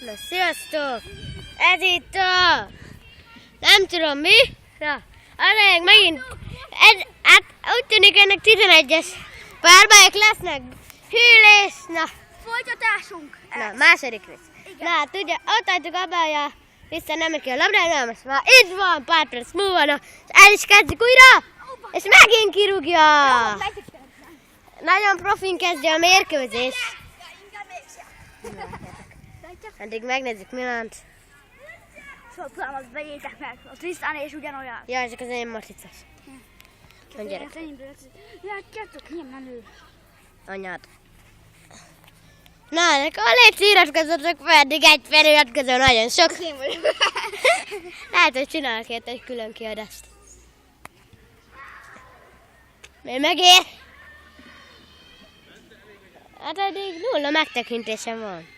Na, sziasztok! Ez itt a... nem tudom mi. Na, arra megint... hát úgy tűnik ennek 11-es párbajok lesznek. Hűlés, na. Folytatásunk. Na, második rész. Na, hát ugye, ott hagytuk abba, hogy a Krisztián nem ér ki a labdára, most már itt van, pár perc múlva, és el is kezdjük újra, és megint kirúgja. Nagyon profin kezdje a mérkőzés. Addig megnézzük Milánt. Szóval azt vegyétek meg, a Trisztán és ugyanolyan. Ja, csak az én marcicas. A gyerek. Látjátok, milyen menő. Anyád. Na, akkor légy iratkozzatok fel, eddig egy feliratkozó nagyon sok. Lehet, hogy csinálok érte egy külön kiadást. Mi megér? Hát eddig 0 megtekintésem van.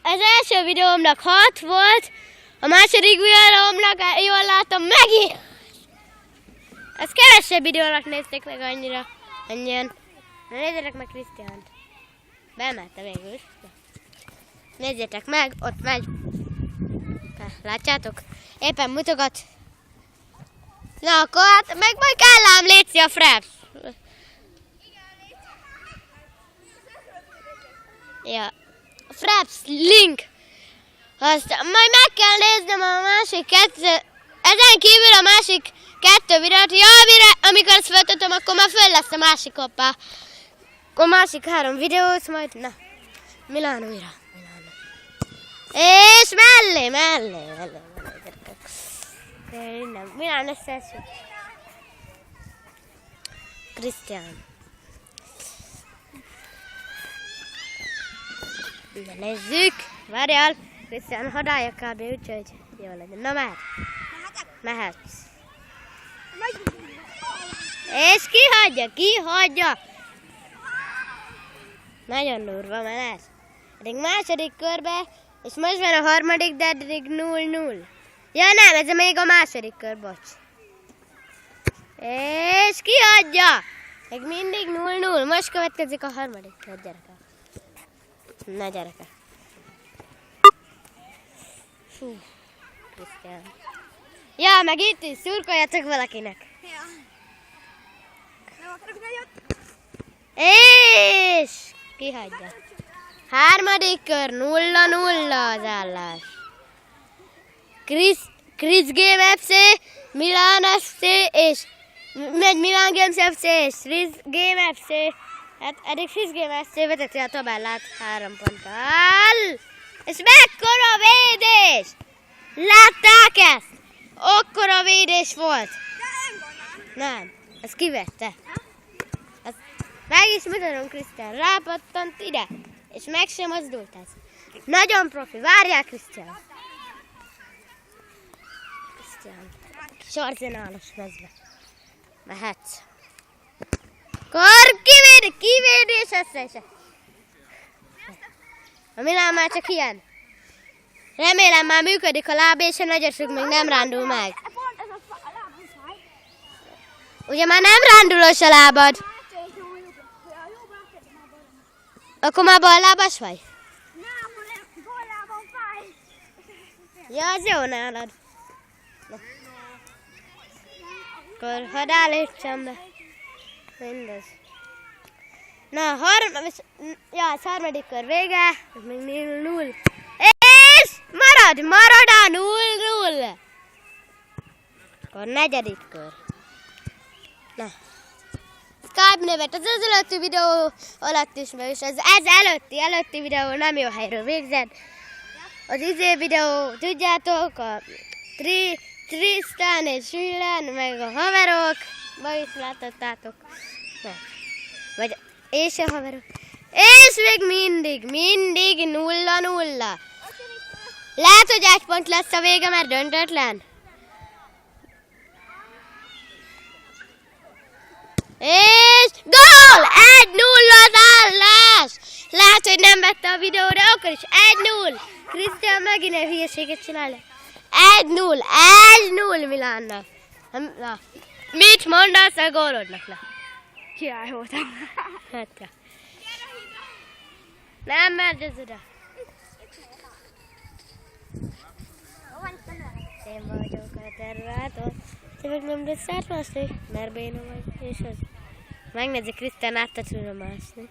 Az első videómnak 6 volt, a második videómnak, jól látom, megint. Ez kevesebb videónak nézték meg annyian. Na, nézzétek meg Krisztiánt. Beemelte végül is. Nézzétek meg, ott megy. Látjátok? Éppen mutogat. Na akkor hát meg majd kell ám létszi a Fraps. Ja. A Fraps link. Azt majd meg kell néznem a másik kettő. Ezen kívül a másik 2 videót. Ja, amikor ezt feltöltöm, akkor már föl lesz a másik hoppá. A másik 3 videót majd, na, Milán újra, Milán. És mellé, nem, Milán lesz első. Krisztián. Na nézzük, várjál, Krisztián hadája kb. Úgyhogy jó legyen. Na mehet. Mehetsz. És ki hagyja? Nagyon durva menet. Eddig második körbe, és most van a harmadik, de eddig 0-0. Ja nem, ez még a második kör, bocs. És kiadja! Még mindig 0-0. Most következik a harmadik kör, gyerekek. Na gyerekek. Fú, Krisztián. Ja, meg itt is szurkoljatok valakinek. Ja. Nem akarok nagyot. És kihagyja. Harmadik kör, 0-0 az állás. Chris Game FC, Milán FC és Milán Games FC és Chris Game FC. Hát eddig Chris Game FC vezeti a tabellát 3 ponttal. És mekkora védés! Látták ezt? Akkora védés volt. Nem, ezt kivette. Meg is mutatom, Krisztián, rápattant ide, és meg sem mozdult ez. Nagyon profi, várjál, Krisztián. Krisztián, kis arzenálos mezbe. Mehetsz. Akkor kivédés össze. A Milán már csak ilyen. Remélem már működik a láb, és a nagyosuk még nem rándul meg. Ugye már nem rándulós a lábad? Akkor már ballábas vagy? Nem, ballábam fáj. Ja, az jó nálad. Akkor hadd állítsam be. Mindez. Na, ez harmadik kör vége. Ez még 0-0. És marad a 0-0. Akkor negyedik kör. Na. Skype nevet az előtti videó alatt is, és ez előtti videó nem jó helyről végzett. Az videó, tudjátok, a Trisztán és Milan, meg a haverok, ma is láthattátok. Vagy, és a haverok. És még mindig 0-0. Lehet, hogy 1 pont lesz a vége, mert döntetlen. És gól! 1-0 az állás! Lehet, hogy nem vette a videó, de akkor is 1-0. Krisztián megint egy hülyeséget csinál. 1-0 Milánnak. Na. Mit mondasz a gólodnak? Király voltam. Hát, nem megy ez oda. Én vagyok a tervátor. Te meg nem tudsz átmászni, mert béna vagy, és az. Megnézi Krisztián át tudna mászni.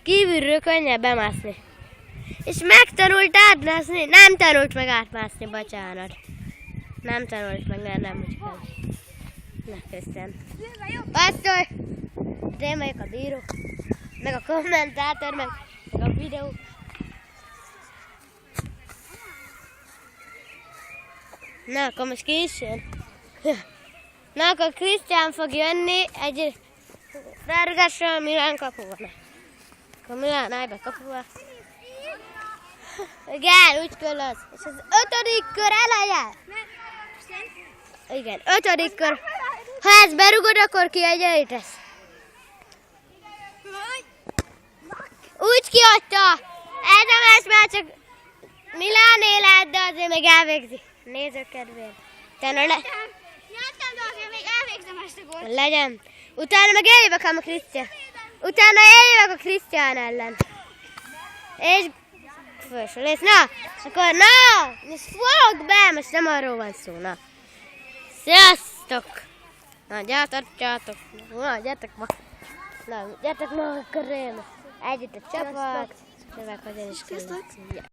Kívülről könnyebb bemászni. És megtanult átmászni. Nem tanult meg átmászni, bocsánat. Nem tanult meg, nem úgy kell. Na, Krisztián. Passzolj! Én vagyok a bíró. Meg a kommentátor, meg a videó. Na, akkor most ki is jön? Na, akkor Krisztián fog jönni egy rárugásra Milán kapuban. Akkor Milán állj be kapuba. Igen, úgy kell az. És az 5. kör eleje. Igen, 5. kör. Ha ezt berugod, akkor kiegyenlítesz. Úgy kiadta. Ez a más már csak Milán élet, de azért még elvégzi. Nézők kedvéért. Nyertem, de azért még elvégzem ezt a gólt. Legyen. Utána meg eljövök ám a Krisztián. Utána eljövök a Krisztián ellen. És fölsölész. Na, akkor na! Most fogd be! Most nem arról van szó, na. Sziasztok! Na, gyártok. Na, gyertek ma. Na, gyertek ma a körém. Együtt a csapat. Jövök, hogy én is kell.